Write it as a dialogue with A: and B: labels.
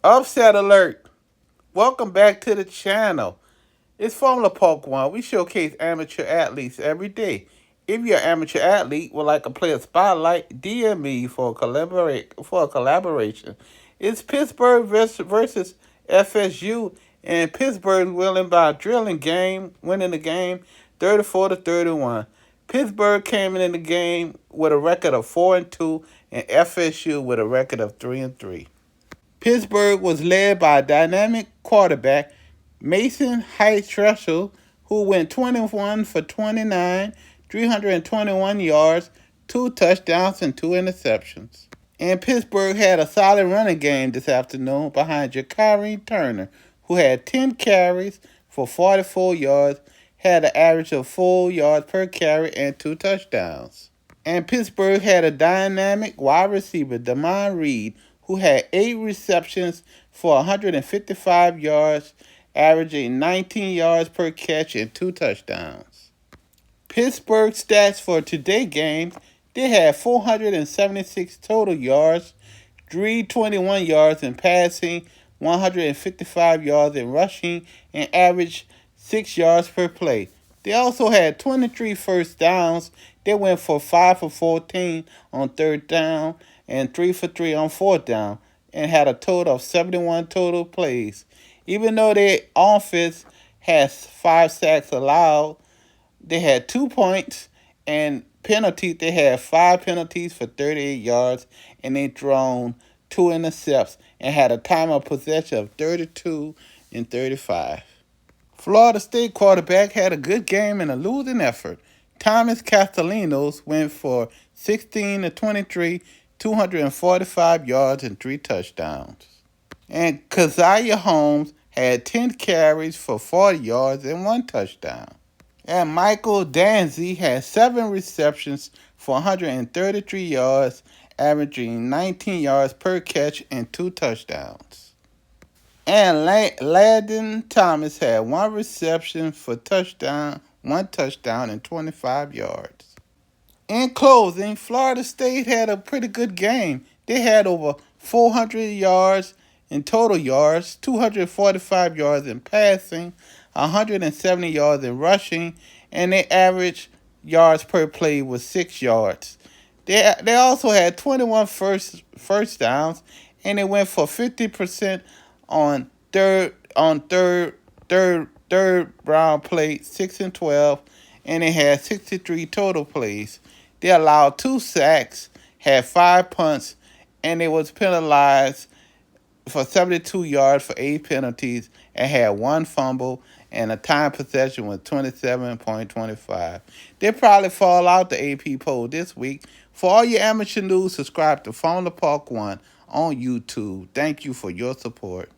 A: Upset alert! Welcome back to the channel. It's Formula Park 1. We showcase amateur athletes every day. If you're an amateur athlete would like to play a spotlight, DM me for a collaboration. It's Pittsburgh versus FSU, and Pittsburgh winning by a drilling game, winning the game 34-31. Pittsburgh came in the game with a record of 4-2, and FSU with a record of 3-3. Pittsburgh was led by a dynamic quarterback, Mason Height-Tressel, who went 21 for 29, 321 yards, 2 touchdowns, and 2 interceptions. And Pittsburgh had a solid running game this afternoon behind Jakari Turner, who had 10 carries for 44 yards, had an average of 4 yards per carry, and 2 touchdowns. And Pittsburgh had a dynamic wide receiver, Damon Reed, who had 8 receptions for 155 yards, averaging 19 yards per catch and 2 touchdowns. Pittsburgh stats for today's game: they had 476 total yards, 321 yards in passing, 155 yards in rushing, and averaged 6 yards per play. They also had 23 first downs. They went for 5 for 14 on third down and 3 for 3 on fourth down, and had a total of 71 total plays. Even though their offense has 5 sacks allowed, they had 2 points, and penalties. They had 5 penalties for 38 yards, and they thrown 2 intercepts and had a time of possession of 32-35. Florida State quarterback had a good game in a losing effort. Thomas Castellanos went for 16-23, 245 yards, and 3 touchdowns. And Keziah Holmes had 10 carries for 40 yards and 1 touchdown. And Michael Danzy had 7 receptions for 133 yards, averaging 19 yards per catch and 2 touchdowns. And Landon Thomas had 1 reception for 1 touchdown, and 25 yards. In closing, Florida State had a pretty good game. They had over 400 yards in total yards, 245 yards in passing, 170 yards in rushing, and their average yards per play was 6 yards. They also had 21 first downs, and they went for 50% on third round play, 6 and 12, and they had 63 total plays. They allowed 2 sacks, had 5 punts, and they was penalized for 72 yards for 8 penalties, and had 1 fumble, and a time possession was 27.25. They probably fall out the AP poll this week. For all your amateur news, subscribe to Formula Park 1 on YouTube. Thank you for your support.